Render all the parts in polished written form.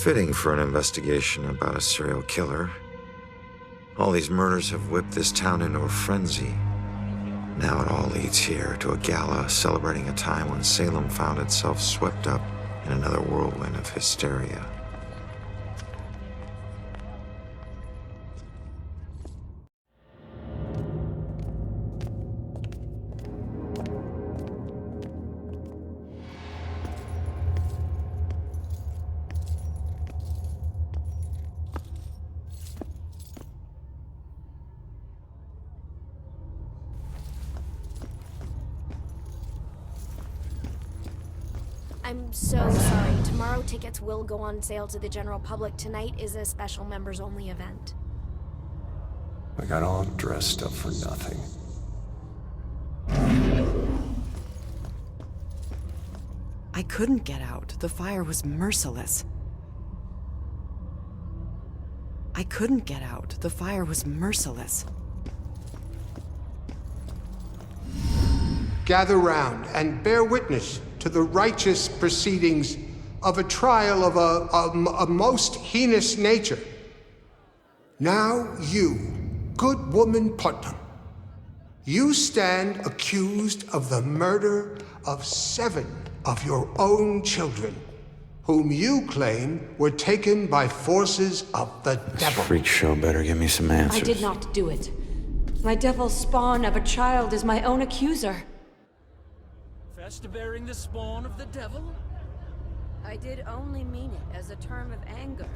Fitting for an investigation about a serial killer. All these murders have whipped this town into a frenzy. Now it all leads here to a gala celebrating a time when Salem found itself swept up in another whirlwind of hysteria. I'm so sorry. Tomorrow tickets will go on sale to the general public. Tonight is a special members-only event. I got all dressed up for nothing. I couldn't get out. The fire was merciless. I couldn't get out. The fire was merciless. Gather round and bear witness to the righteous proceedings of a trial of a most heinous nature. Now you, good woman Putnam, you stand accused of the murder of 7 of your own children, whom you claim were taken by forces of the devil. This freak show better give me some answers. I did not do it. My devil spawn of a child is my own accuser. To bearing the spawn of the devil? I did only mean it as a term of anger,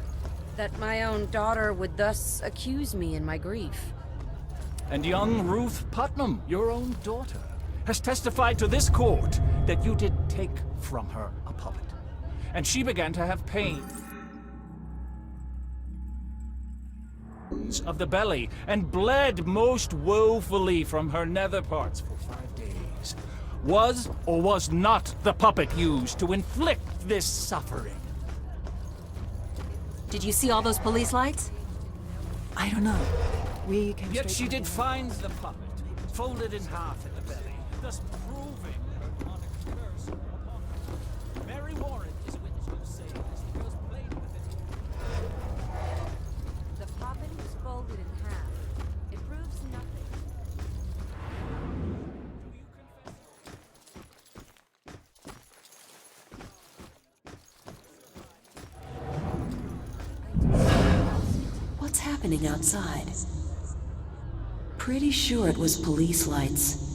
that my own daughter would thus accuse me in my grief. And young Ruth Putnam, your own daughter, has testified to this court that you did take from her a puppet, and she began to have pain of the belly and bled most woefully from her nether parts for 5 days. Was or was not the puppet used to inflict this suffering? Did you see all those police lights? I don't know. We came Yet straight she from did there. find the puppet, folded in half at the belly, thus proving her demonic curse upon her. Mary Warren is a witness who say this. The girls played with it. The puppet was folded in half. It proves nothing. What's happening outside? Pretty sure it was police lights.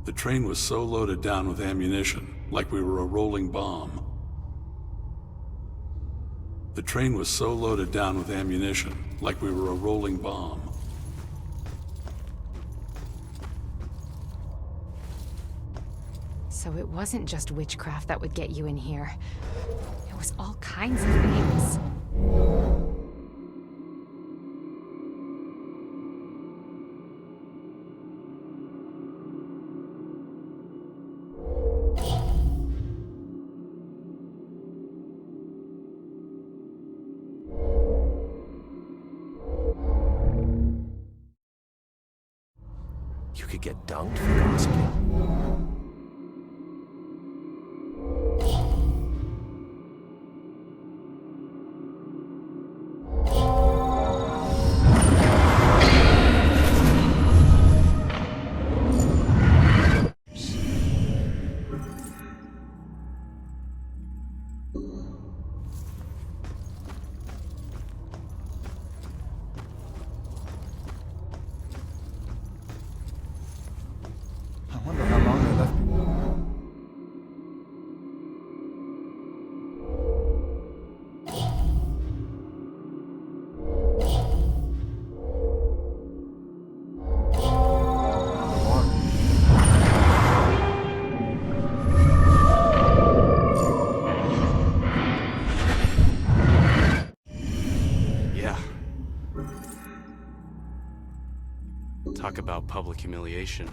The train was so loaded down with ammunition, like we were a rolling bomb. The train was so loaded down with ammunition, like we were a rolling bomb. So it wasn't just witchcraft that would get you in here. It was all kinds of things. You could get dunked for gossiping. I wonder how long public humiliation.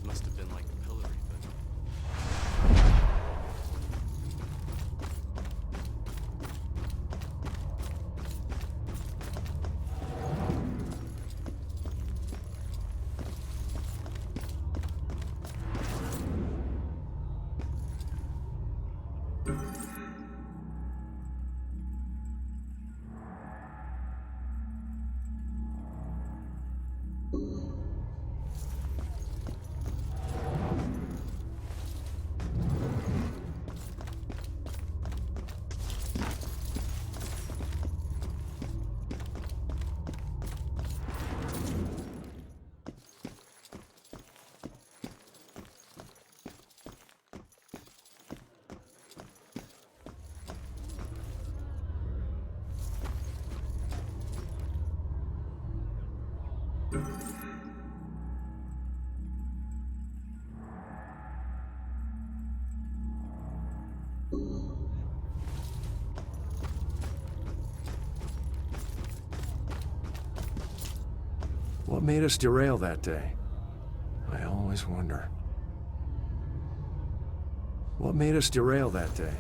Must have been like the pillory, but... What made us derail that day? I always wonder. What made us derail that day?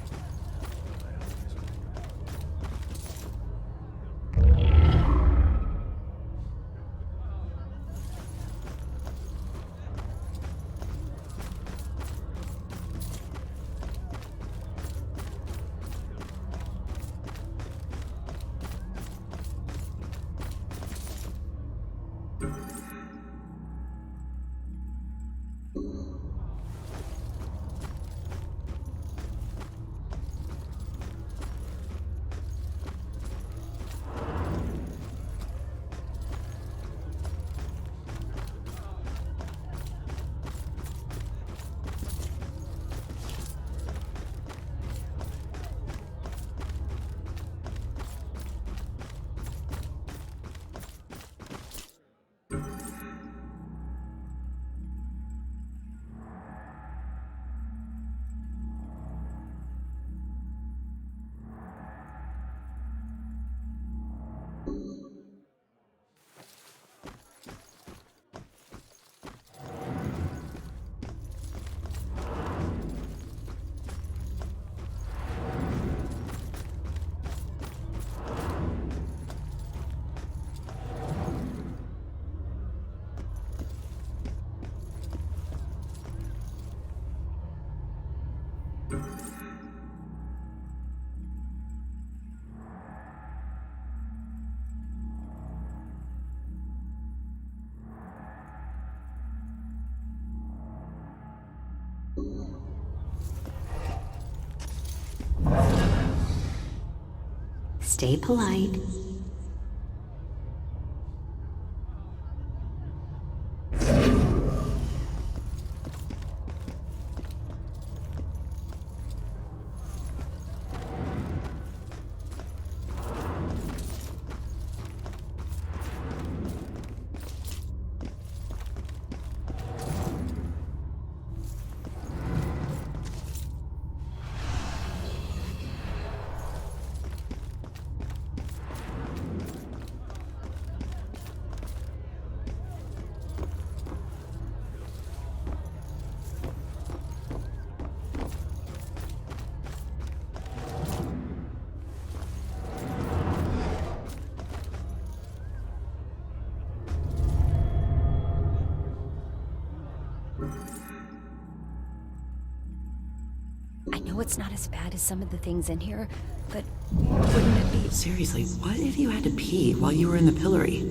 Stay polite. I know it's not as bad as some of the things in here, but wouldn't it be... Seriously, what if you had to pee while you were in the pillory?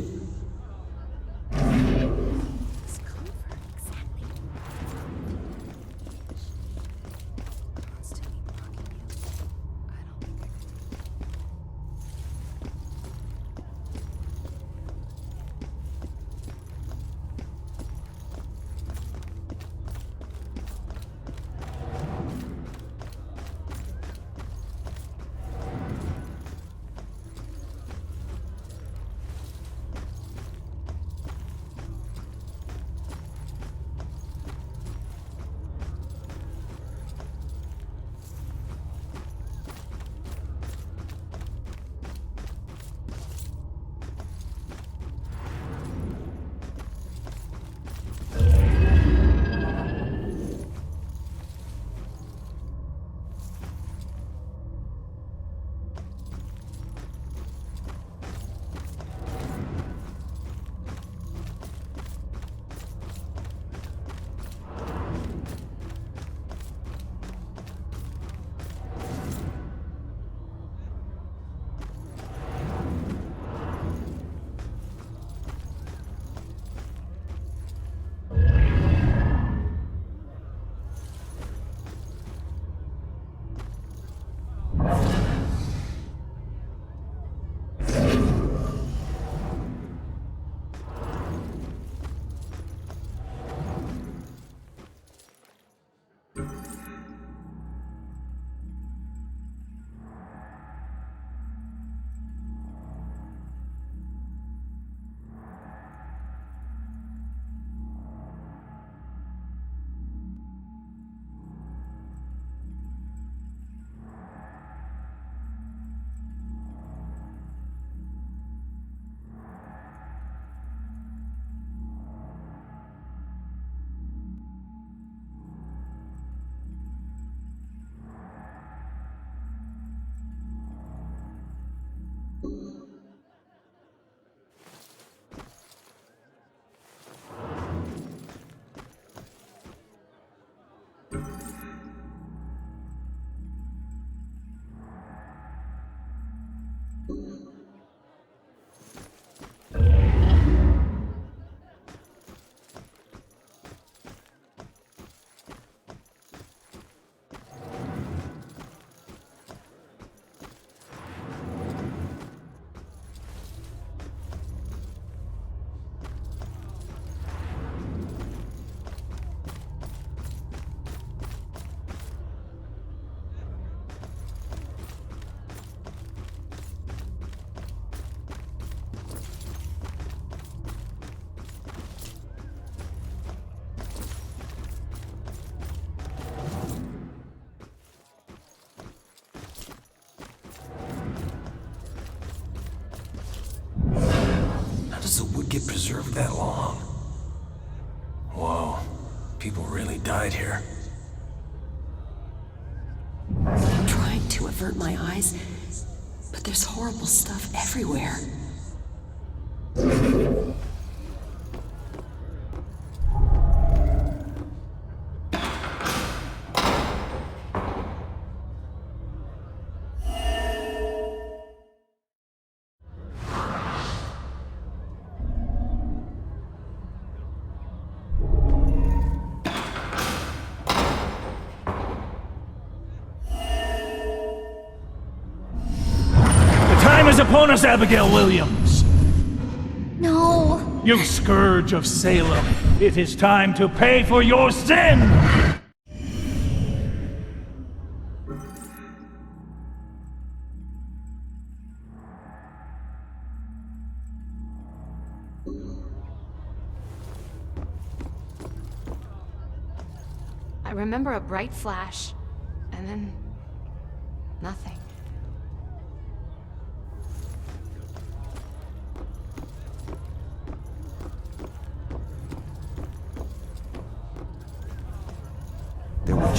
that long. Whoa, people really died here. I'm trying to avert my eyes, but there's horrible stuff everywhere. Upon us, Abigail Williams. No. You scourge of Salem. It is time to pay for your sin! I remember a bright flash, and then nothing.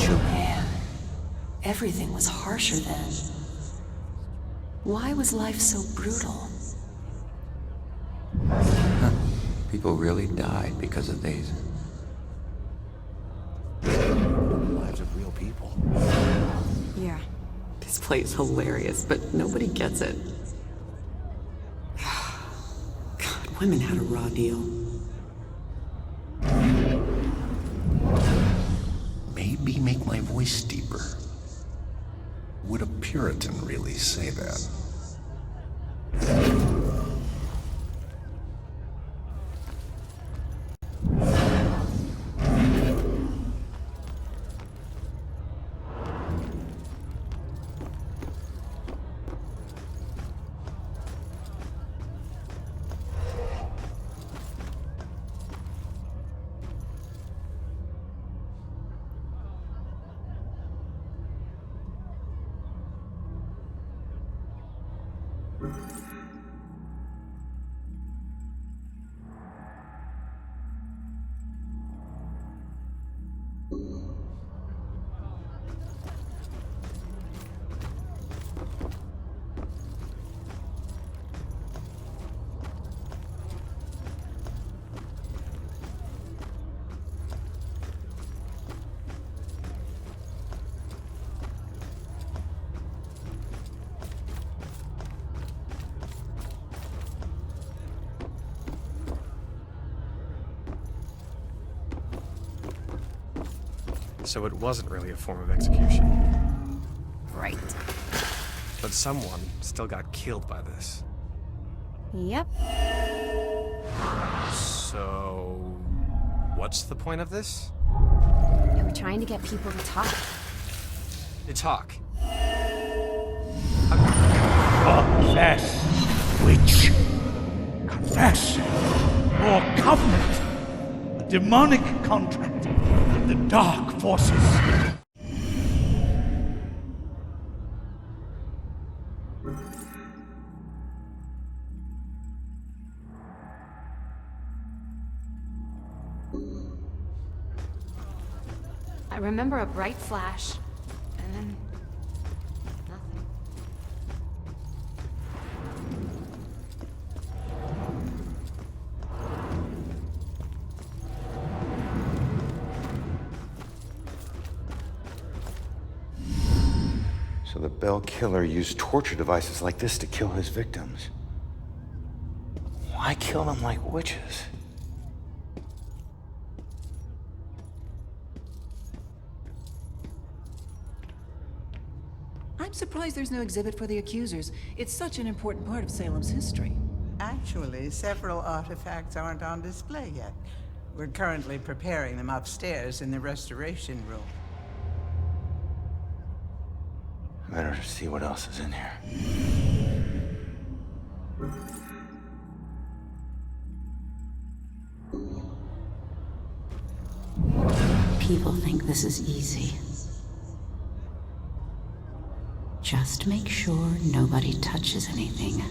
Man, everything was harsher then. Why was life so brutal? People really died because of these. Lives of real people. Yeah. This play is hilarious, but nobody gets it. God, women had a raw deal. Maybe make my voice deeper. Would a Puritan really say that? So it wasn't really a form of execution. Right. But someone still got killed by this. Yep. So... what's the point of this? They were trying to get people to talk. To talk. Confess, witch. Confess. Your covenant. A demonic contract with the dark forces. I remember a bright flash, and then nothing. So the Bell killer used torture devices like this to kill his victims. Why kill them like witches? I'm surprised there's no exhibit for the accusers. It's such an important part of Salem's history. Actually, several artifacts aren't on display yet. We're currently preparing them upstairs in the restoration room. Better see what else is in here. People think this is easy. Just make sure nobody touches anything.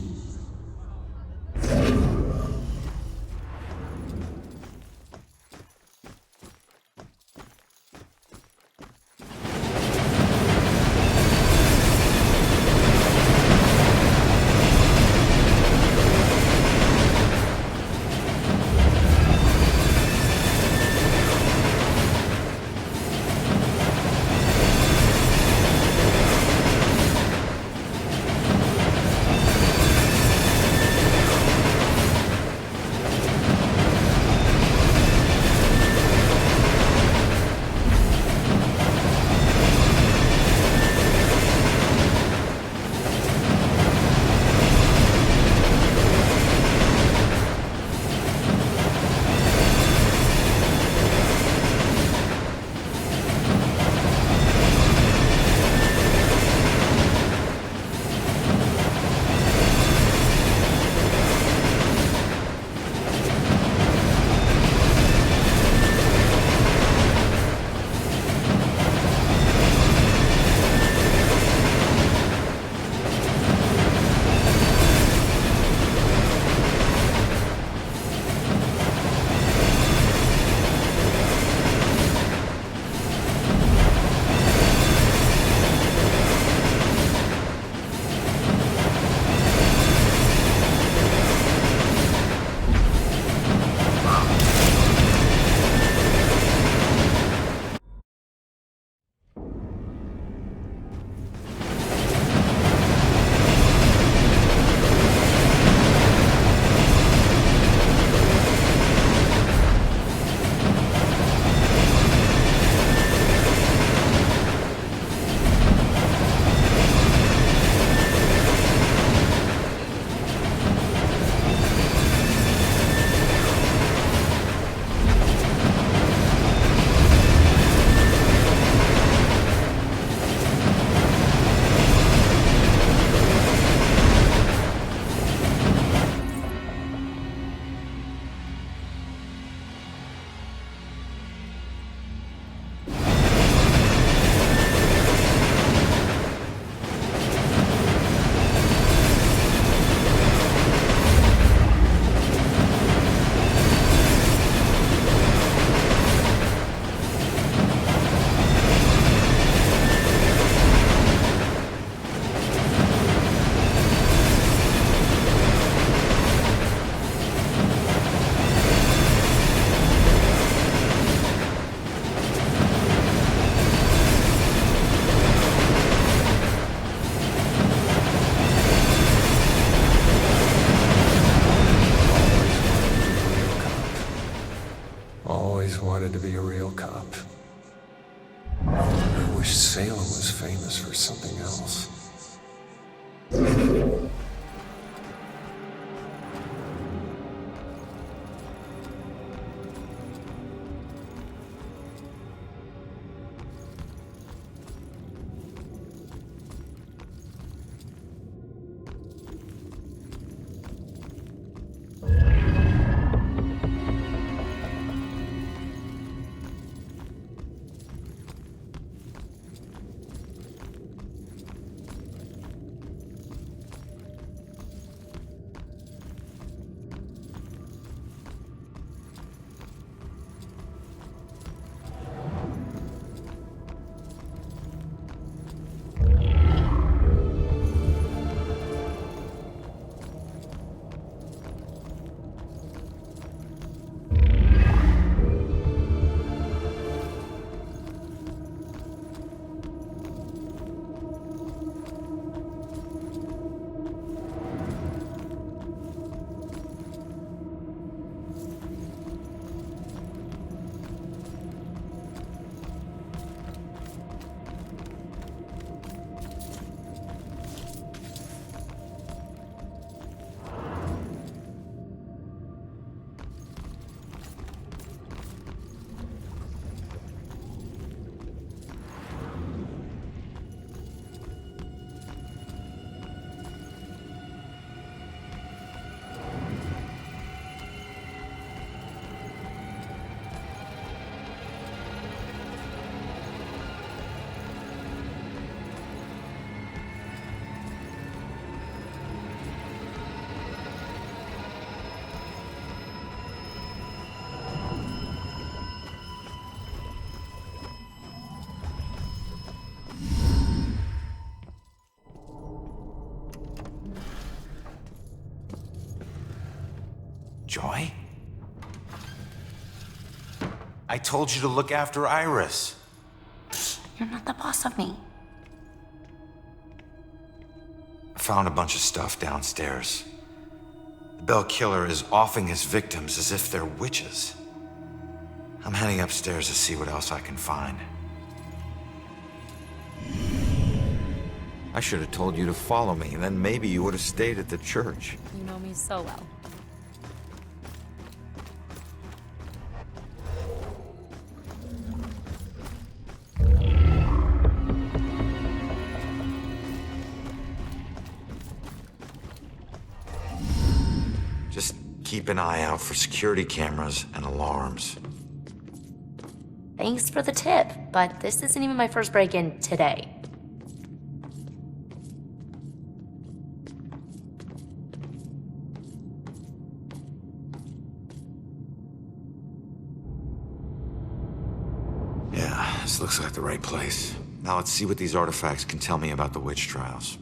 wish Salem was famous for something else. Joy? I told you to look after Iris. You're not the boss of me. I found a bunch of stuff downstairs. The Bell Killer is offing his victims as if they're witches. I'm heading upstairs to see what else I can find. I should have told you to follow me, and then maybe you would have stayed at the church. You know me so well. Just keep an eye out for security cameras and alarms. Thanks for the tip, but this isn't even my first break-in today. Yeah, this looks like the right place. Now let's see what these artifacts can tell me about the witch trials.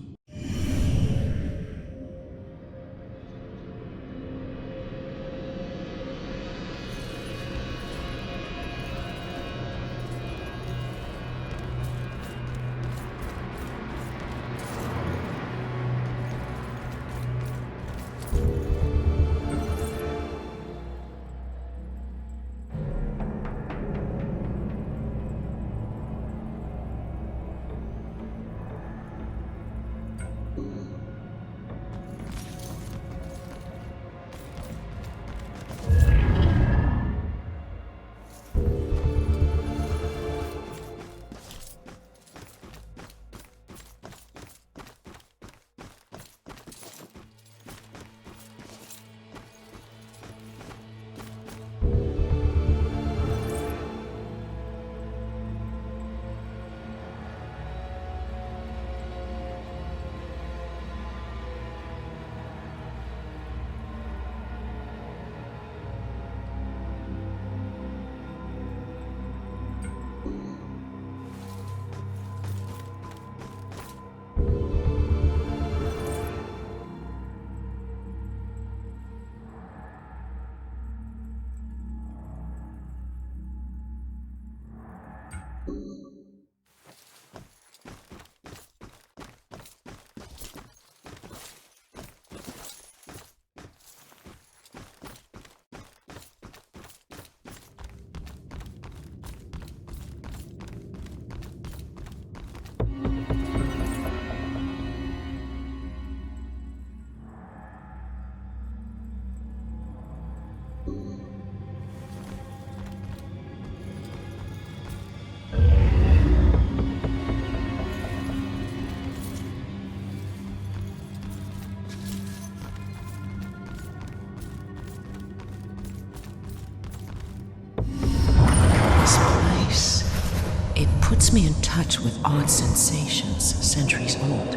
puts me in touch with odd sensations centuries old.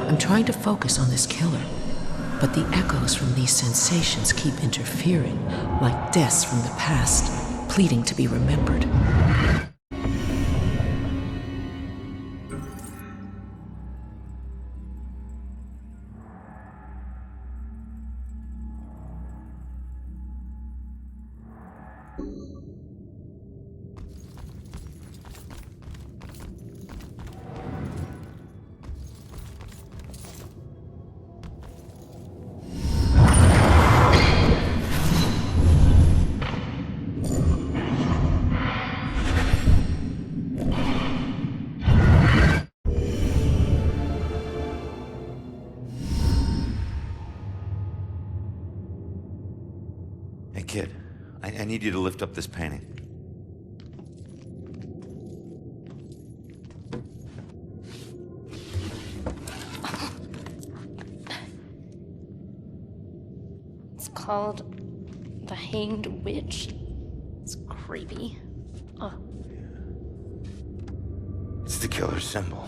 I'm trying to focus on this killer, but the echoes from these sensations keep interfering, like deaths from the past, pleading to be remembered. Hey, kid. I need you to lift up this painting. It's called The Hanged Witch. It's creepy. Oh. It's the killer's symbol.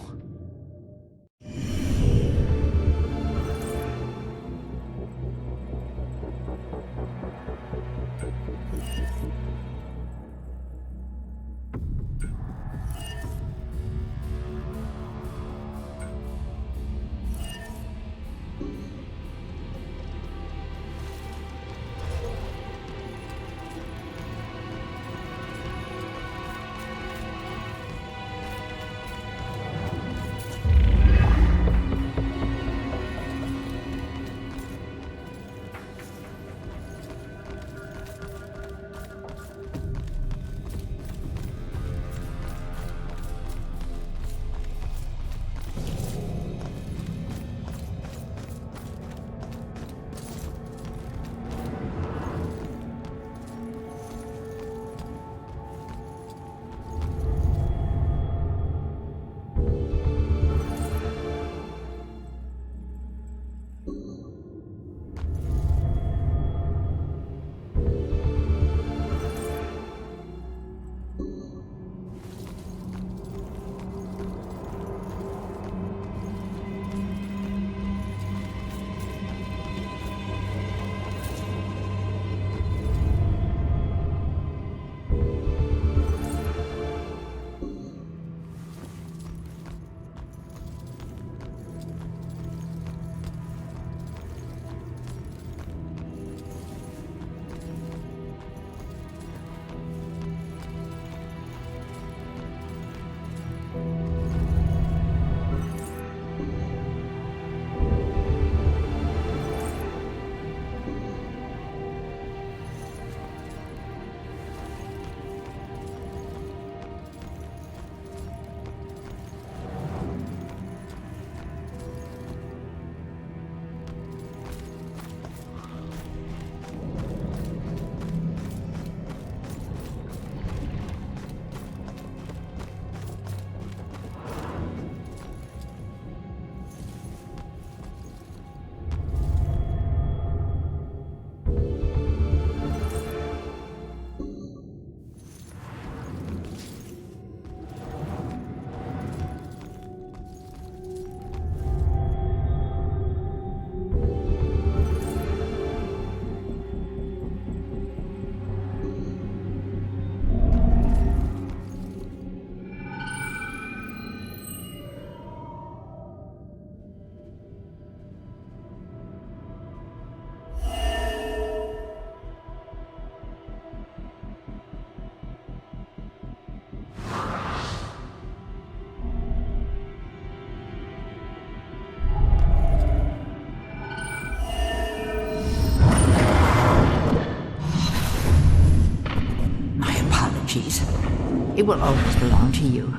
It will always belong to you.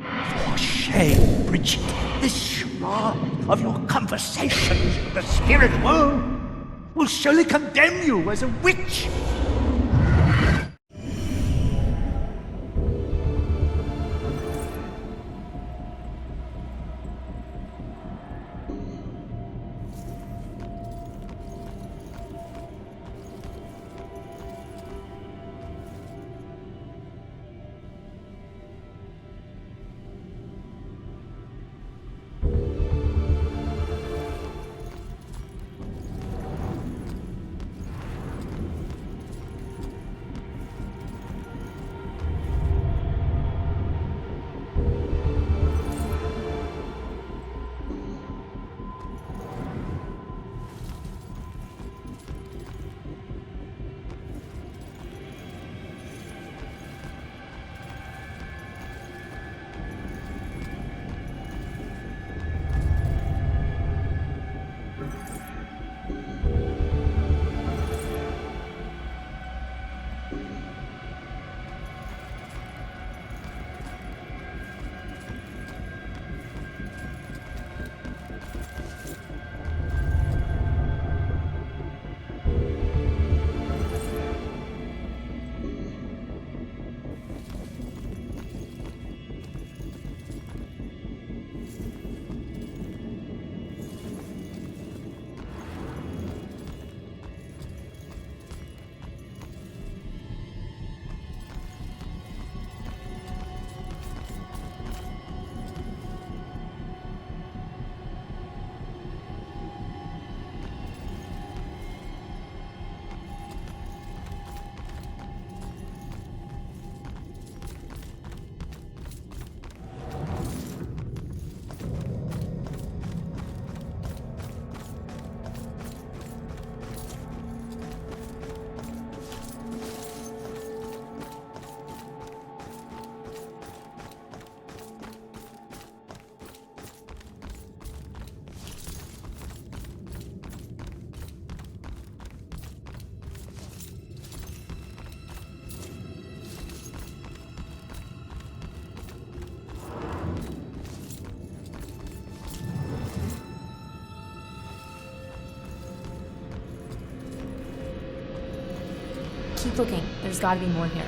For shame, Bridget. This charade of your conversations with the spirit world will surely condemn you as a witch. Keep looking. There's gotta be more here.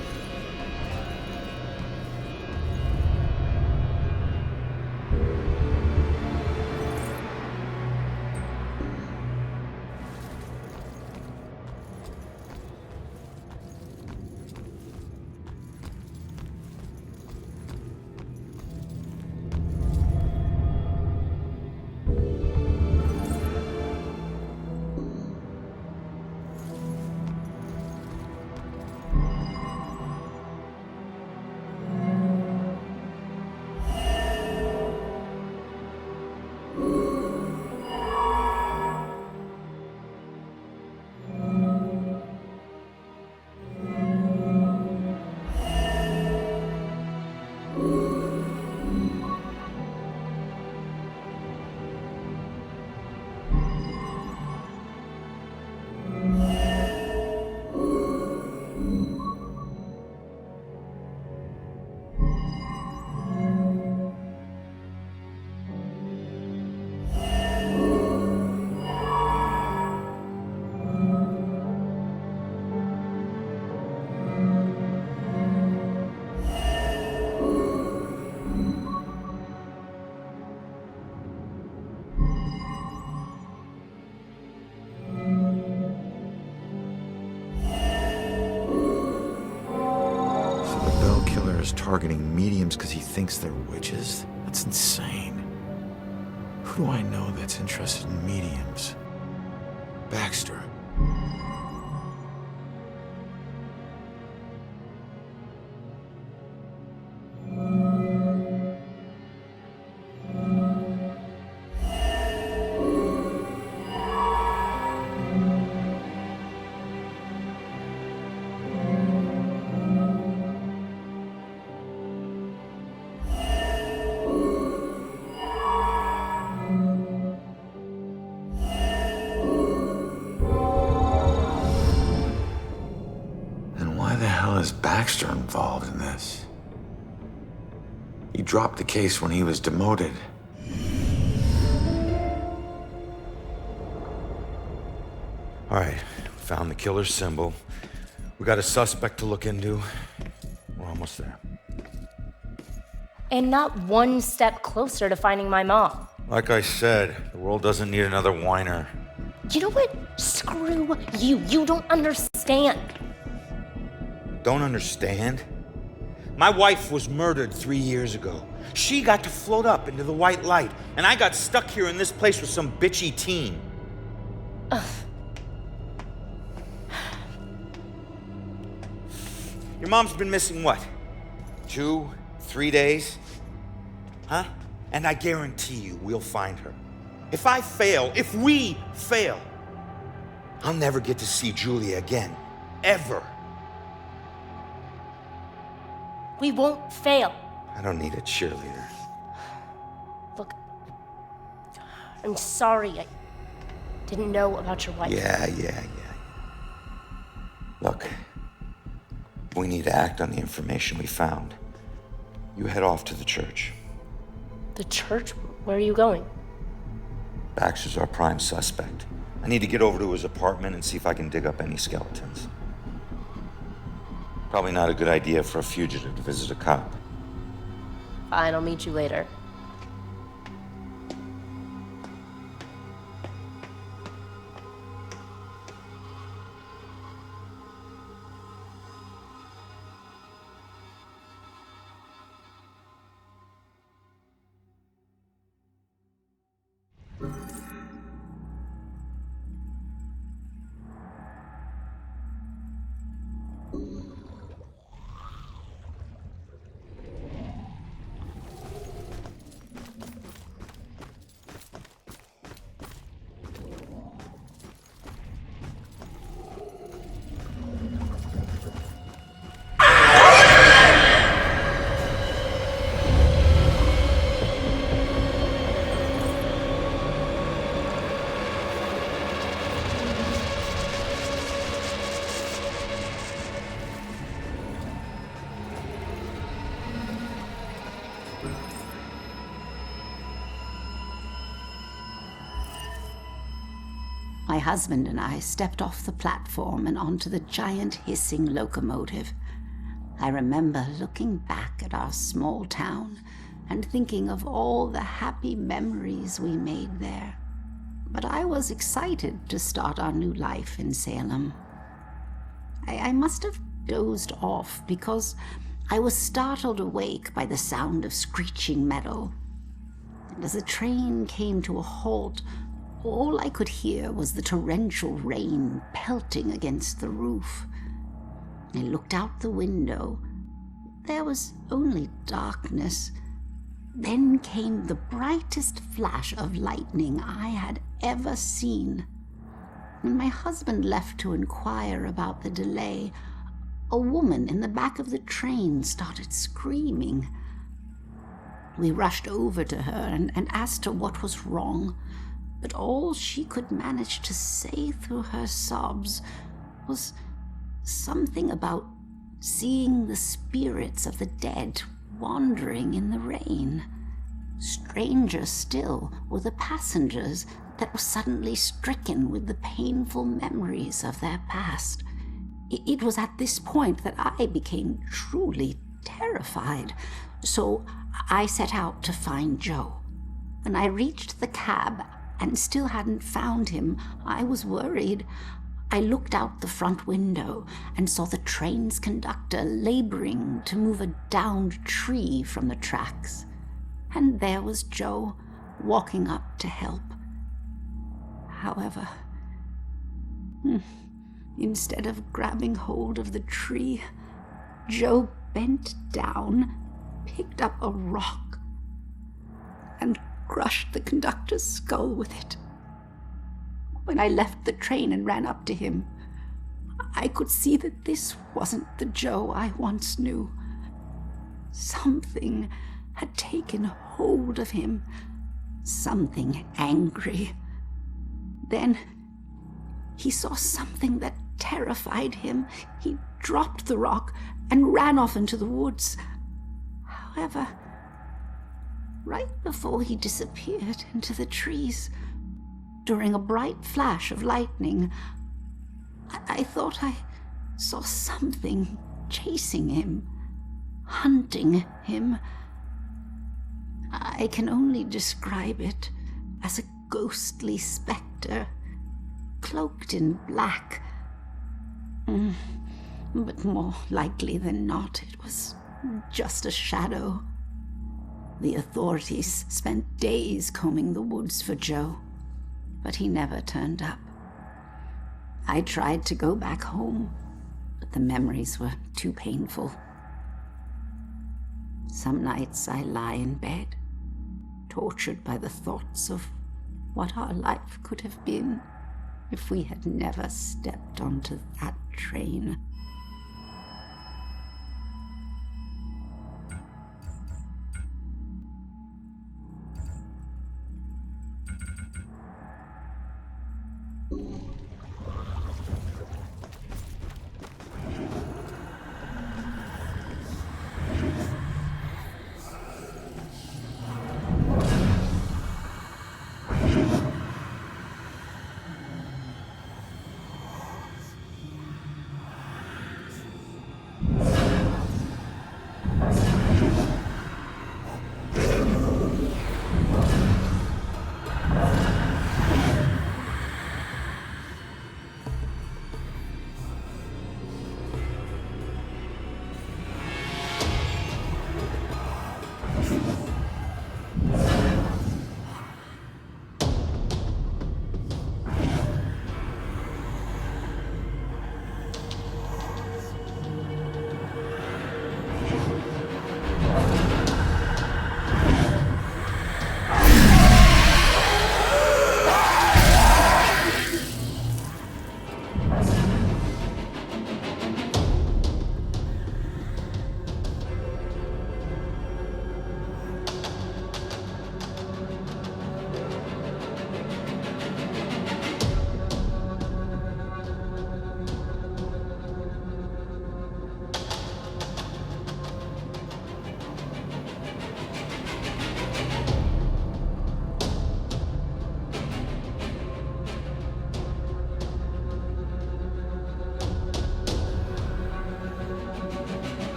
Targeting mediums because he thinks they're witches? That's insane. Who do I know that's interested in mediums? Baxter. Is Baxter involved in this? He dropped the case when he was demoted. All right, found the killer's symbol. We got a suspect to look into. We're almost there. And not one step closer to finding my mom. Like I said, the world doesn't need another whiner. You know what? Screw you. You don't understand. Don't understand? My wife was murdered 3 years ago. She got to float up into the white light, and I got stuck here in this place with some bitchy teen. Ugh. Your mom's been missing what? 2, 3 days? Huh? And I guarantee you we'll find her. If we fail, I'll never get to see Julia again. Ever. We won't fail. I don't need a cheerleader. Look, I'm sorry. I didn't know about your wife. Yeah. Look, we need to act on the information we found. You head off to the church. The church? Where are you going? Baxter's our prime suspect. I need to get over to his apartment and see if I can dig up any skeletons. Probably not a good idea for a fugitive to visit a cop. Fine, I'll meet you later. My husband and I stepped off the platform and onto the giant hissing locomotive. I remember looking back at our small town and thinking of all the happy memories we made there. But I was excited to start our new life in Salem. I must have dozed off because I was startled awake by the sound of screeching metal. And as the train came to a halt, all I could hear was the torrential rain pelting against the roof. I looked out the window. There was only darkness. Then came the brightest flash of lightning I had ever seen. When my husband left to inquire about the delay, a woman in the back of the train started screaming. We rushed over to her and asked her what was wrong, but all she could manage to say through her sobs was something about seeing the spirits of the dead wandering in the rain. Stranger still were the passengers that were suddenly stricken with the painful memories of their past. It was at this point that I became truly terrified, so I set out to find Joe. When I reached the cab and still hadn't found him, I was worried. I looked out the front window and saw the train's conductor laboring to move a downed tree from the tracks. And there was Joe, walking up to help. However, instead of grabbing hold of the tree, Joe bent down, picked up a rock, and crushed the conductor's skull with it. When I left the train and ran up to him, I could see that this wasn't the Joe I once knew. Something had taken hold of him, something angry. Then he saw something that terrified him. He dropped the rock and ran off into the woods. However, right before he disappeared into the trees, during a bright flash of lightning, I thought I saw something chasing him, hunting him. I can only describe it as a ghostly specter, cloaked in black. But more likely than not, it was just a shadow. The authorities spent days combing the woods for Joe, but he never turned up. I tried to go back home, but the memories were too painful. Some nights I lie in bed, tortured by the thoughts of what our life could have been if we had never stepped onto that train.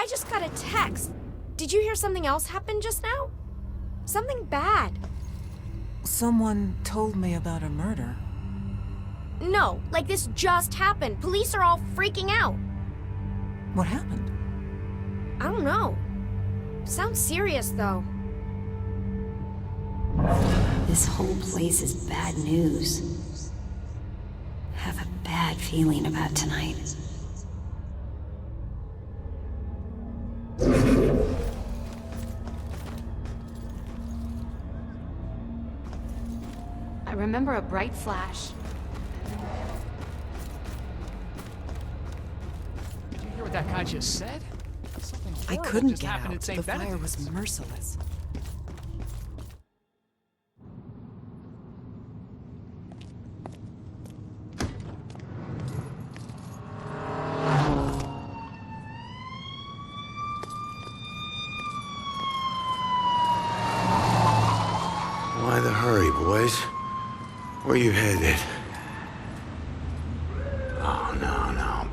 I just got a text. Did you hear something else happen just now? Something bad. Someone told me about a murder. No, like this just happened. Police are all freaking out. What happened? I don't know. Sounds serious, though. This whole place is bad news. Have a bad feeling about tonight. I remember a bright flash. Did you hear what that guy just said? Something I horrible couldn't just get happened out. at St. The fire Benedict's. was merciless. Why the hurry, boys? Where you headed? Oh, no, no.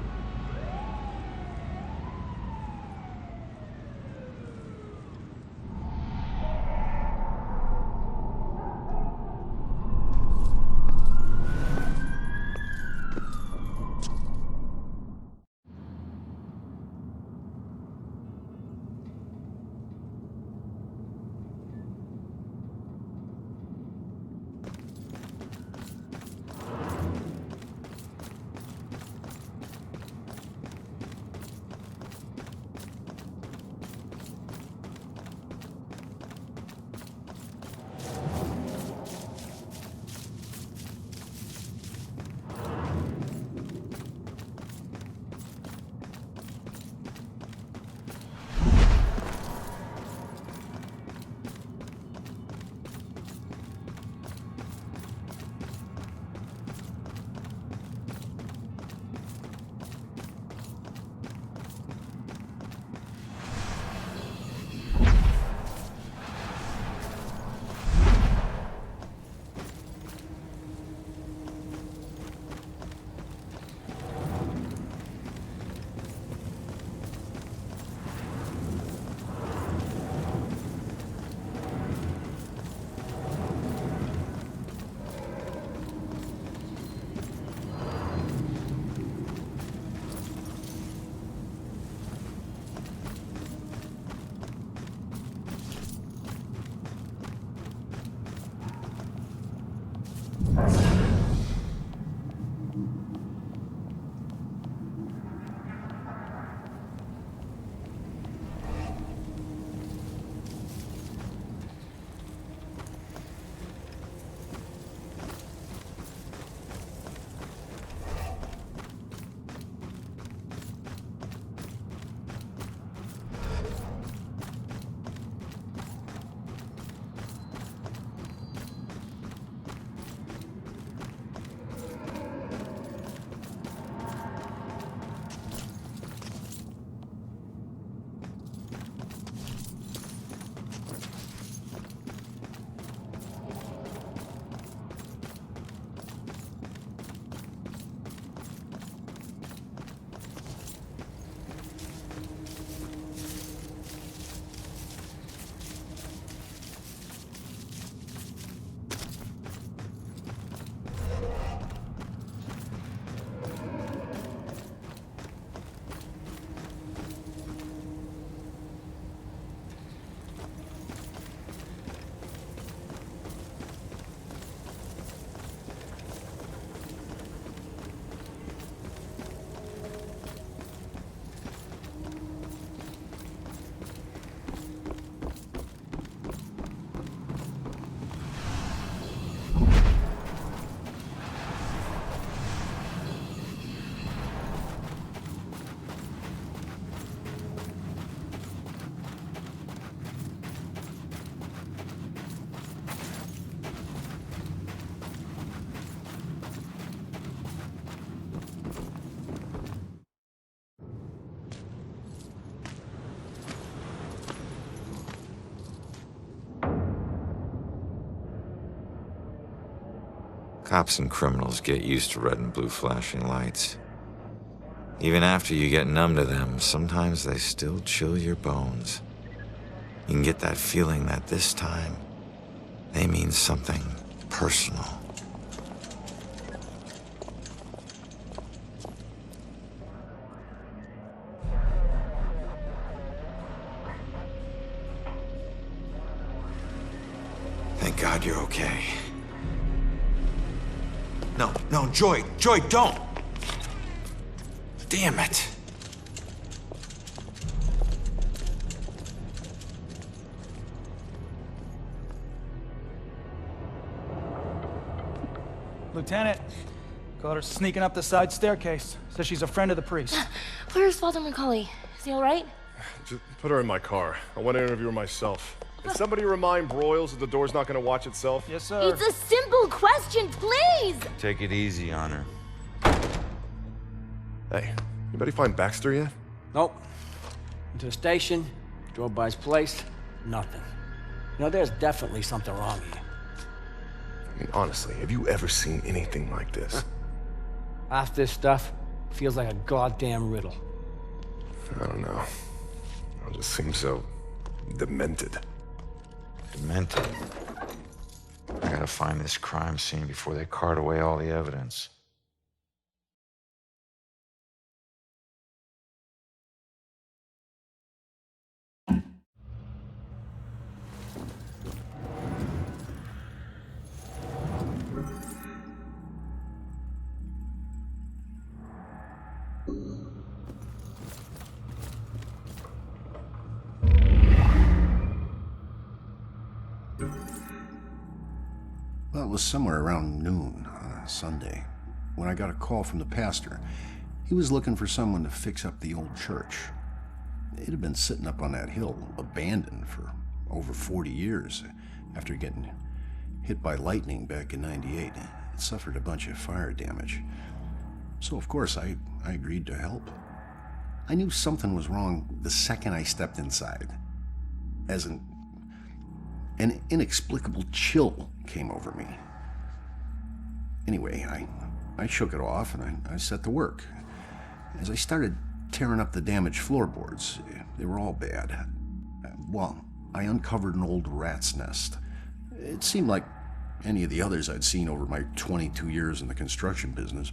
Cops and criminals get used to red and blue flashing lights. Even after you get numb to them, sometimes they still chill your bones. You can get that feeling that this time, they mean something personal. Thank God you're okay. No, Joy, don't! Damn it! Lieutenant, caught her sneaking up the side staircase. Says she's a friend of the priest. Where's Walter McCauley? Is he alright? Just put her in my car. I want to interview her myself. Can somebody remind Broyles that the door's not going to watch itself? Yes, sir. It's a simple question, please! Take it easy on her. Hey, anybody find Baxter yet? Nope. Went to the station, drove by his place, nothing. You know, there's definitely something wrong here. I mean, honestly, have you ever seen anything like this? Half this stuff feels like a goddamn riddle. I don't know. It just seems so demented. Demented? I gotta find this crime scene before they cart away all the evidence. Well, it was somewhere around noon on a Sunday when I got a call from the pastor. He was looking for someone to fix up the old church. It had been sitting up on that hill, abandoned for over 40 years after getting hit by lightning back in '98. It suffered a bunch of fire damage. So, of course, I agreed to help. I knew something was wrong the second I stepped inside. As an inexplicable chill came over me. Anyway, I shook it off and I set to work. As I started tearing up the damaged floorboards, they were all bad. Well, I uncovered an old rat's nest. It seemed like any of the others I'd seen over my 22 years in the construction business,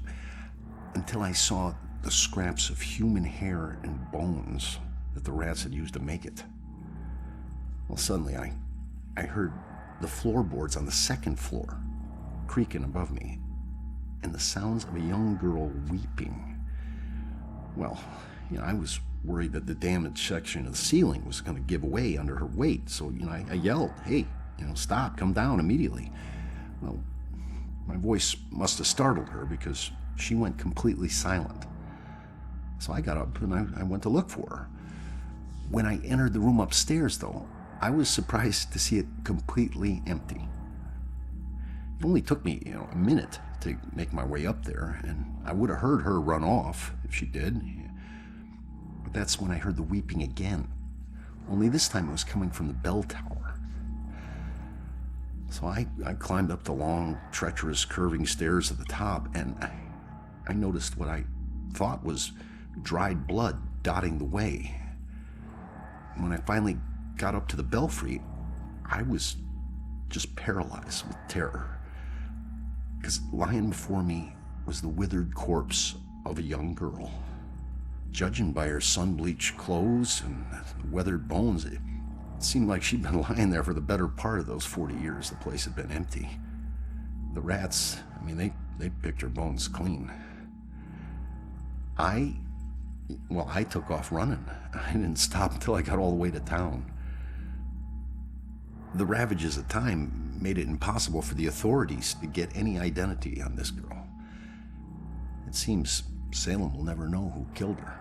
until I saw the scraps of human hair and bones that the rats had used to make it. Well, suddenly I heard the floorboards on the second floor creaking above me, and the sounds of a young girl weeping. Well, I was worried that the damaged section of the ceiling was going to give way under her weight, so, I yelled, "Hey, stop, come down immediately." Well, my voice must have startled her because she went completely silent. So I got up and I went to look for her. When I entered the room upstairs, though, I was surprised to see it completely empty. It only took me, a minute to make my way up there, and I would have heard her run off if she did. But that's when I heard the weeping again. Only this time it was coming from the bell tower. So I climbed up the long, treacherous, curving stairs at the top, and I noticed what I thought was dried blood dotting the way. When I finally got up to the belfry, I was just paralyzed with terror. Because lying before me was the withered corpse of a young girl. Judging by her sun-bleached clothes and weathered bones, it seemed like she'd been lying there for the better part of those 40 years the place had been empty. The rats, they picked her bones clean. I took off running. I didn't stop until I got all the way to town. The ravages of time made it impossible for the authorities to get any identity on this girl. It seems Salem will never know who killed her.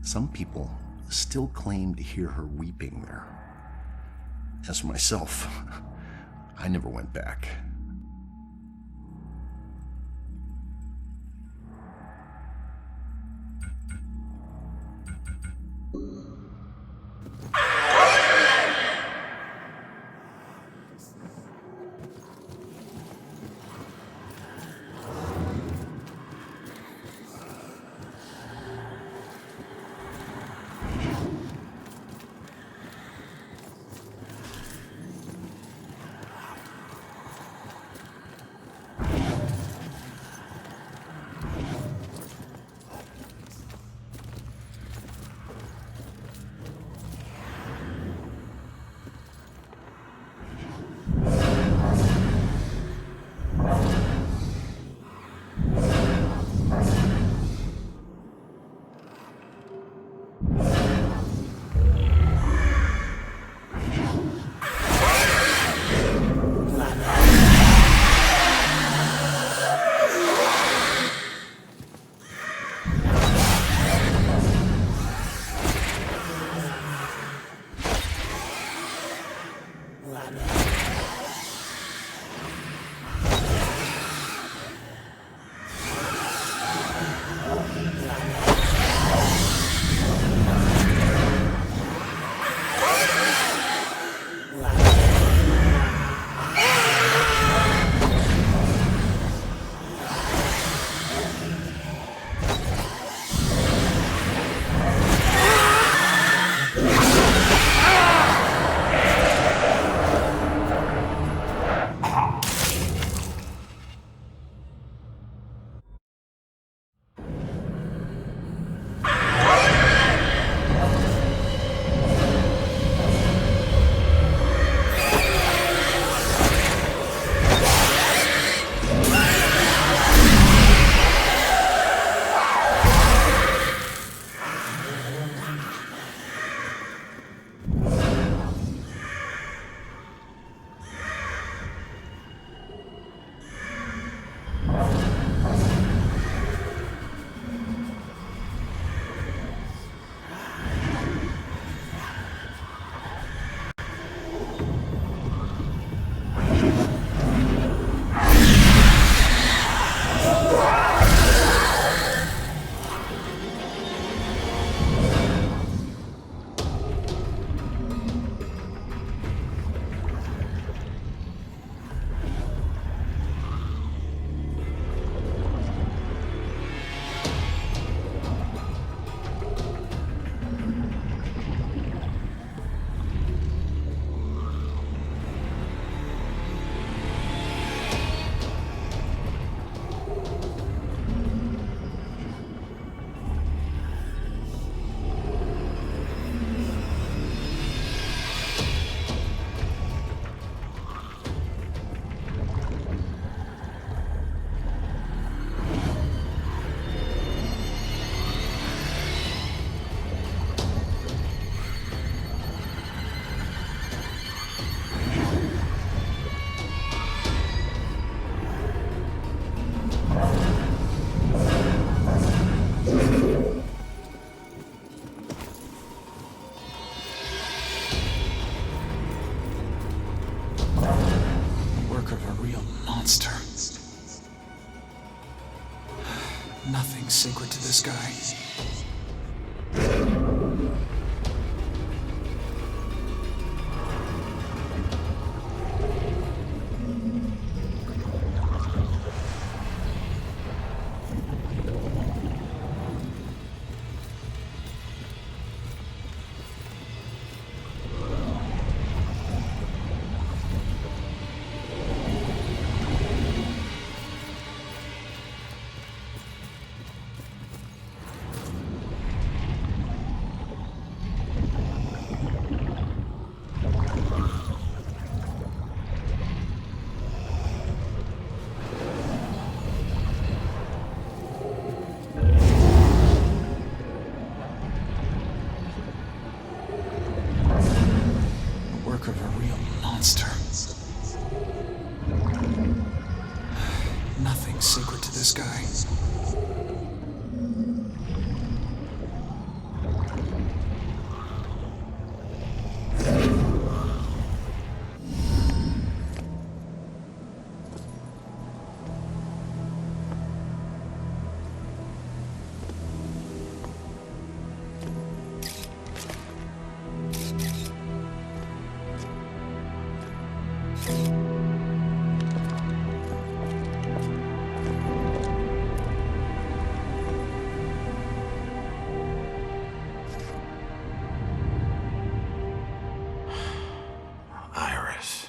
Some people still claim to hear her weeping there. As for myself, I never went back. Nothing's sacred to this guy. Of a real monster. Nothing's sacred to this guy. Iris.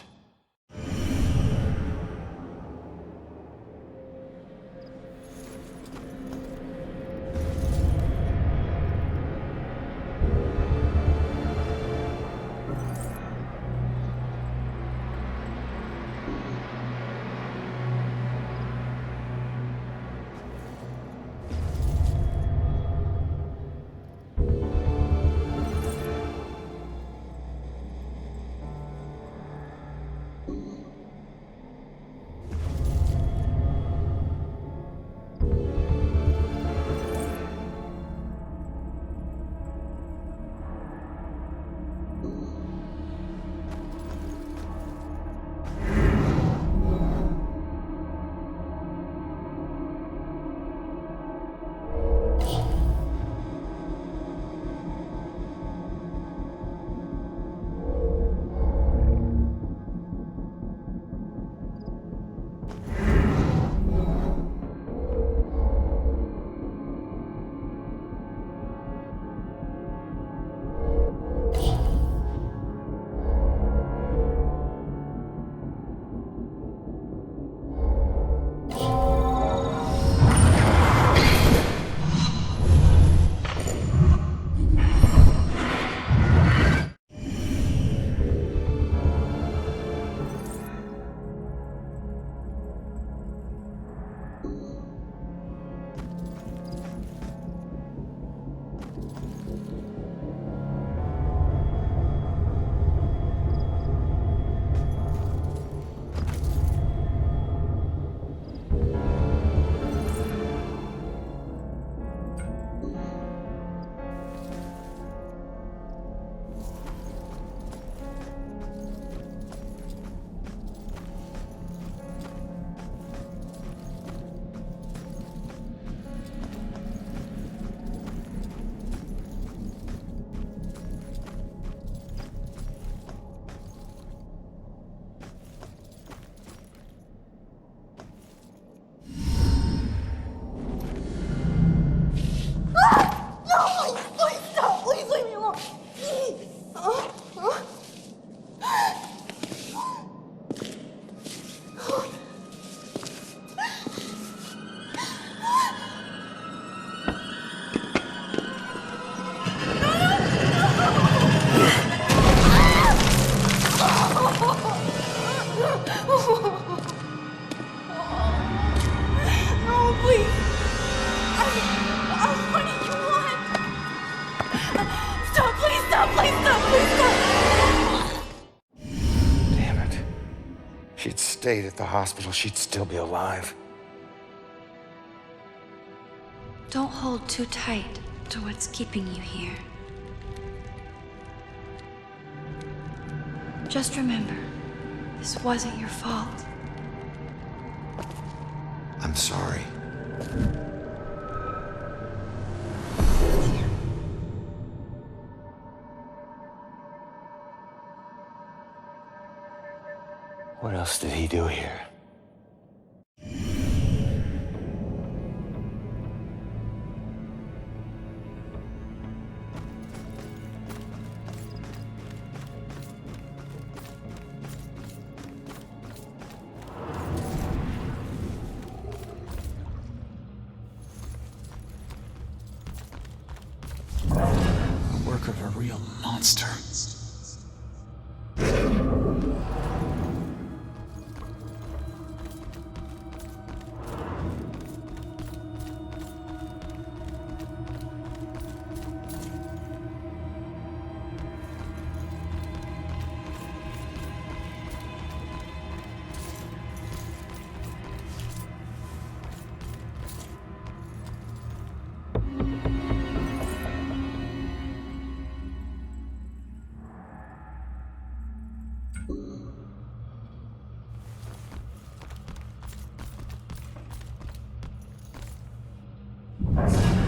Stayed at the hospital, she'd still be alive. Don't hold too tight to what's keeping you here. Just remember, this wasn't your fault. I'm sorry. What else did he do here? The work of a real monster.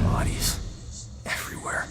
Bodies everywhere.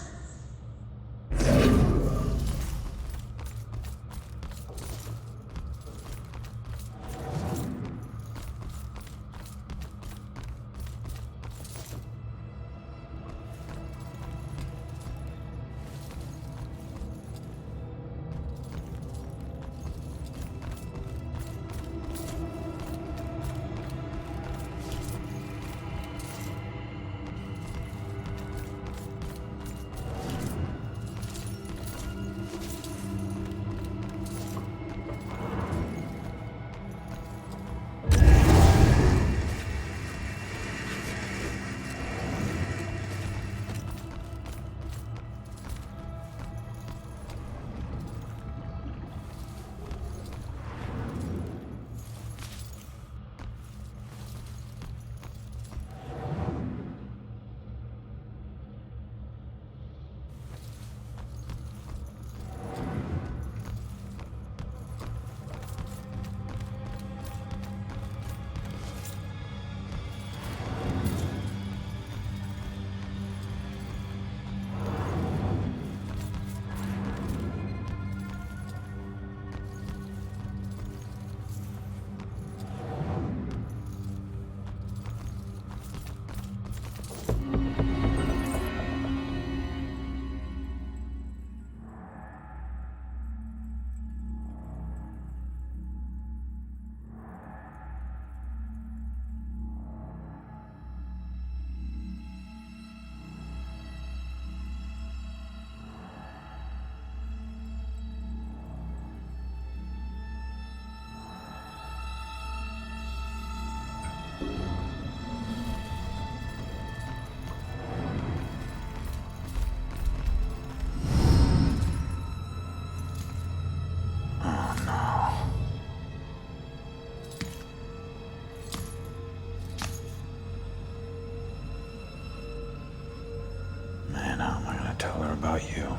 Tell her about you.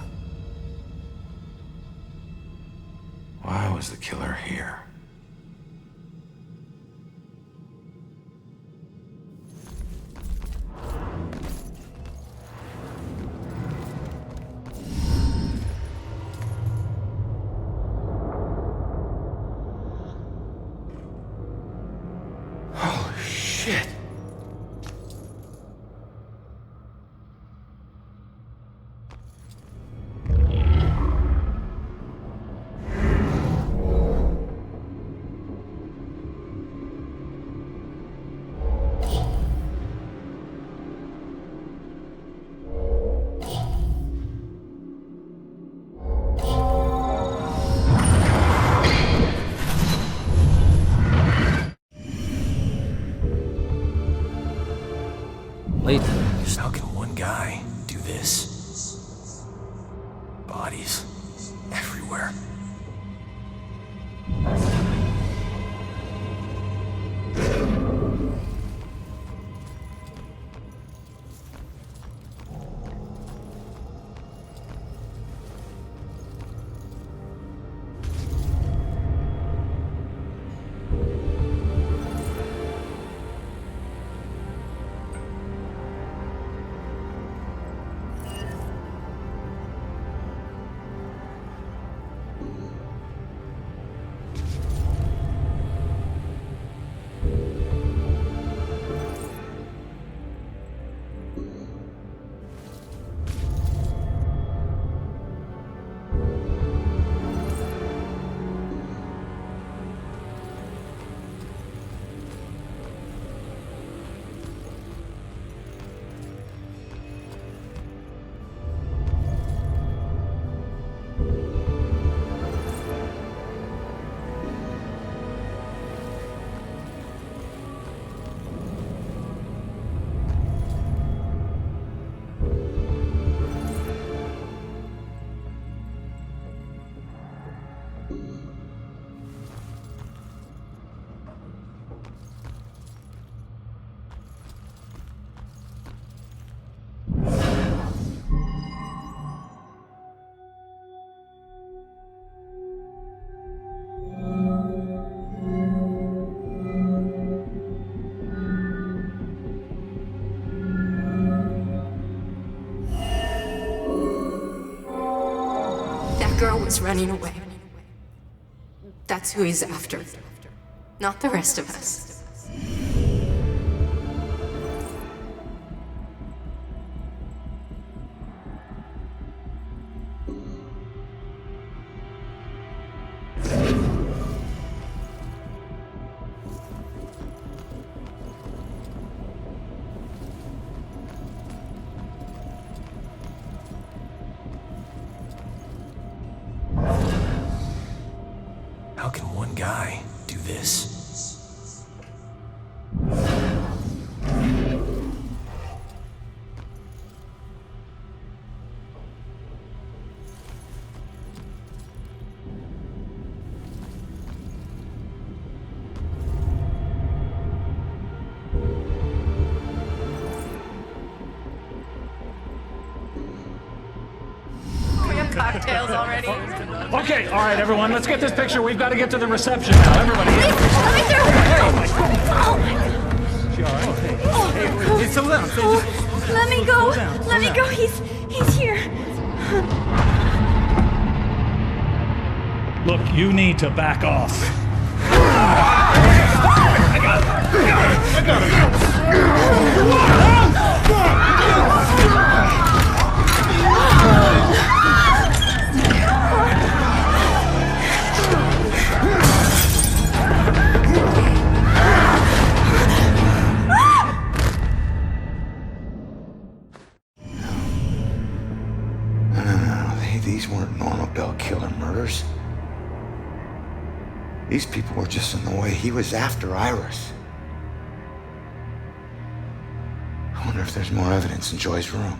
Why was the killer here? Holy shit! Wait, how can one guy do this? Bodies everywhere. girl was running away. That's who he's after. Not the rest of us. How can one guy do this? Cocktails already. Okay, all right, everyone, let's get this picture. We've got to get to the reception now. Everybody. Hey, she all right? Hey, settle down. Let me go. Let me go. He's here. Look, you need to back off. These weren't normal Bell Killer murders. These people were just in the way. He was after Iris. I wonder if there's more evidence in Joy's room.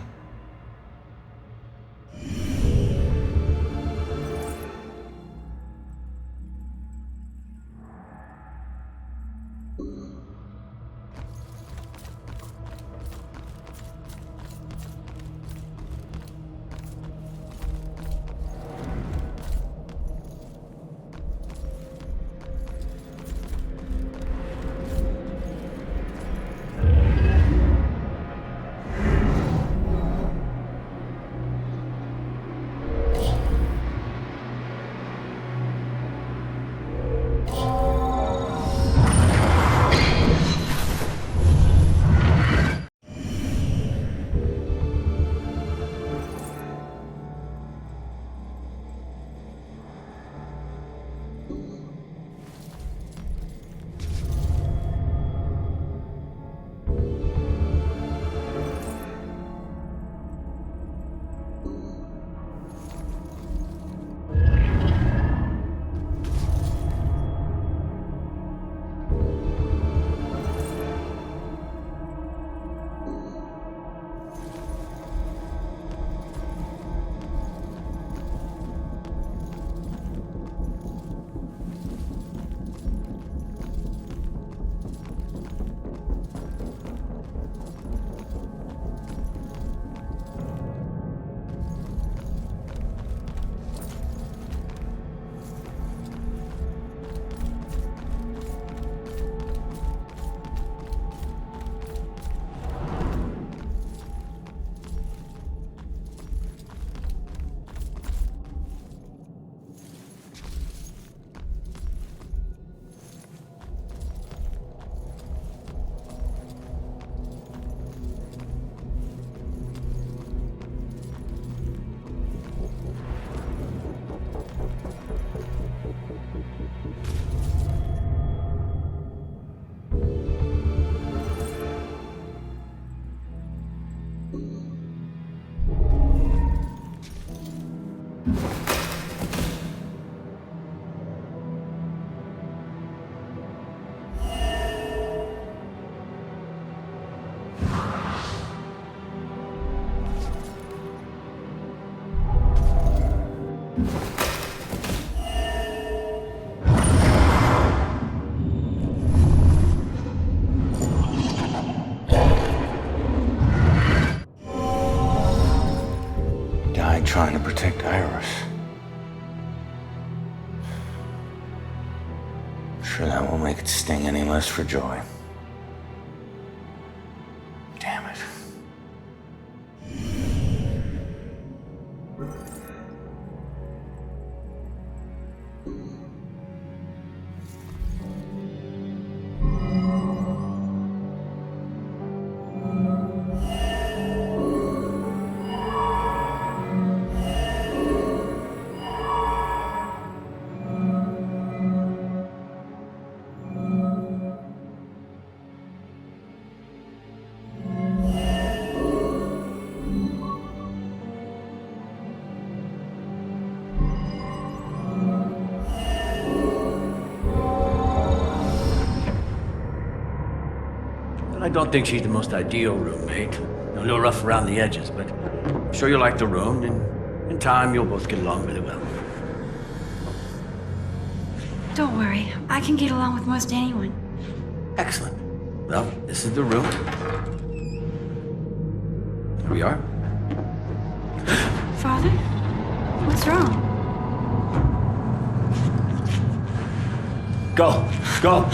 Trying to protect Iris. I'm sure that won't make it sting any less for Joy. Damn it. I don't think she's the most ideal roommate. A little rough around the edges, but I'm sure you'll like the room, and in time you'll both get along really well. Don't worry, I can get along with most anyone. Excellent. Well, this is the room. Here we are. Father? What's wrong? Go! Go!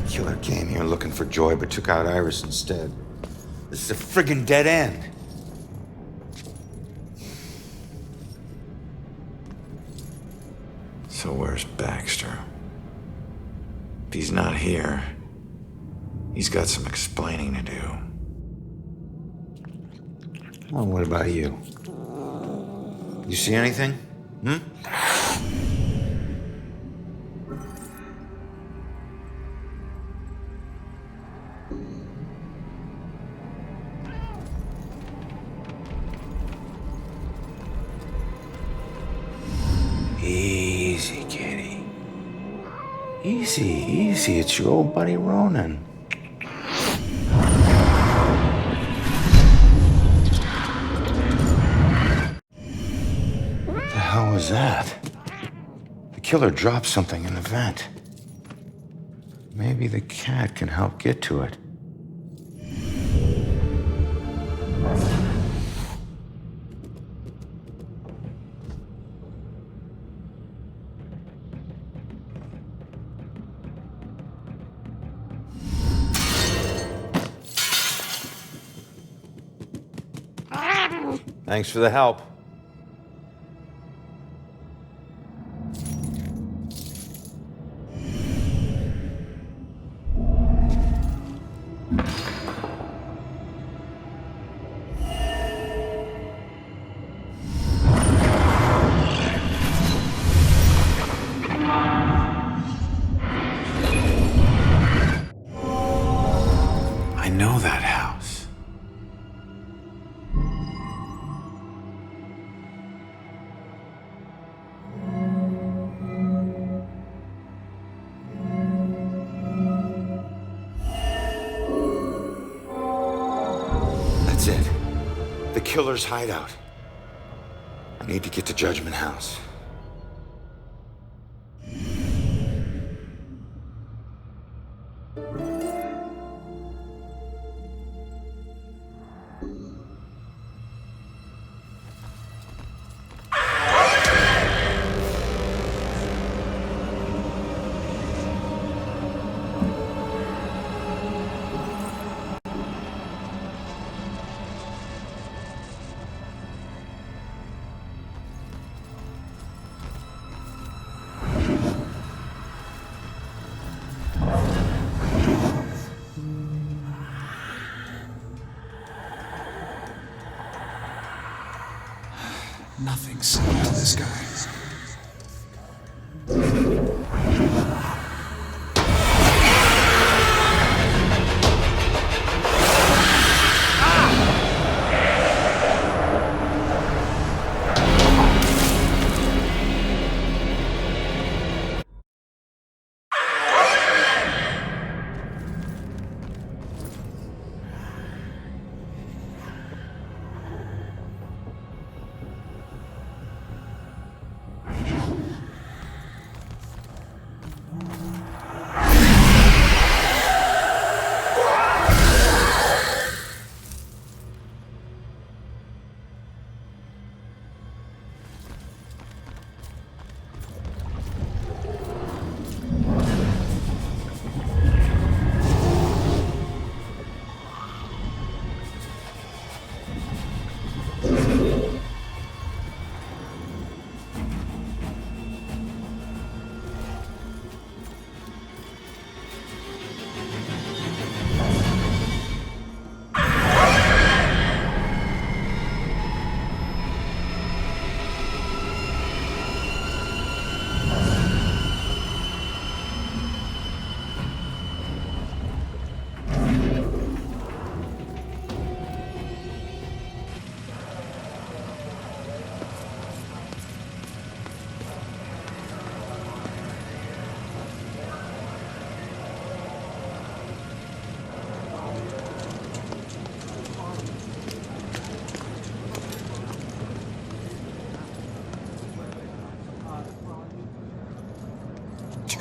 Killer came here looking for Joy, but took out Iris instead. This is a friggin' dead end. So where's Baxter? If he's not here, he's got some explaining to do. Well, what about you? You see anything? Hmm? Easy, kitty. Easy, easy. It's your old buddy Ronan. What the hell was that? The killer dropped something in the vent. Maybe the cat can help get to it. Thanks for the help. I know that house. That's it. The killer's hideout. I need to get to Judgment House. Nothing's seen to this guy.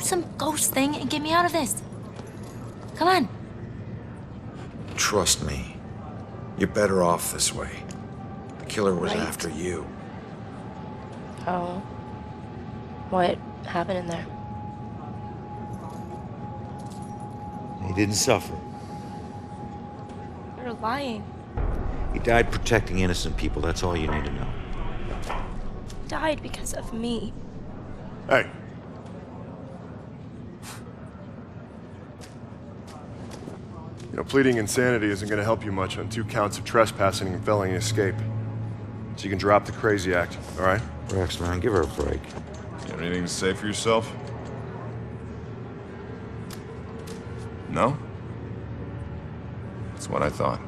some ghost thing and get me out of this. Come on. Trust me. You're better off this way. The killer was Right. after you. Oh. What happened in there? He didn't suffer. You're lying. He died protecting innocent people. That's all you need to know. Died because of me. Hey. You know, pleading insanity isn't going to help you much on 2 counts of trespassing and felony escape. So you can drop the crazy act, all right? Rex, man, give her a break. You got anything to say for yourself? No? That's what I thought.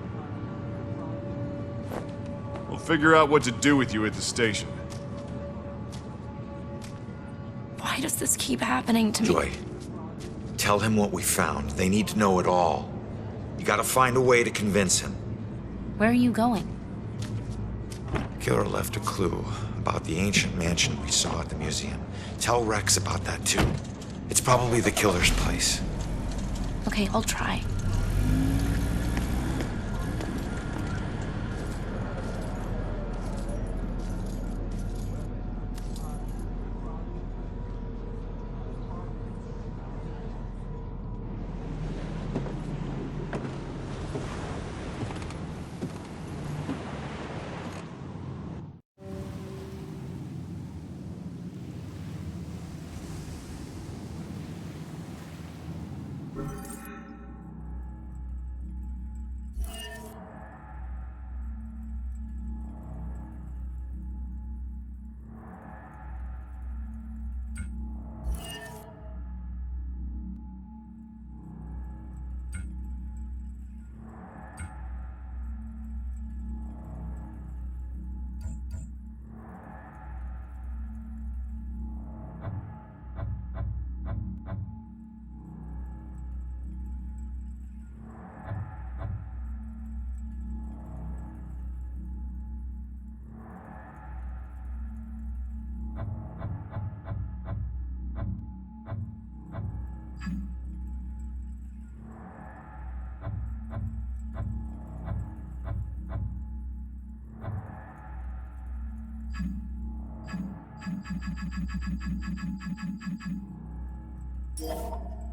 We'll figure out what to do with you at the station. Why does this keep happening to me? Joy, tell him what we found. They need to know it all. You gotta find a way to convince him. Where are you going? Killer left a clue about the ancient mansion we saw at the museum. Tell Rex about that too. It's probably the killer's place. Okay, I'll try. Yeah.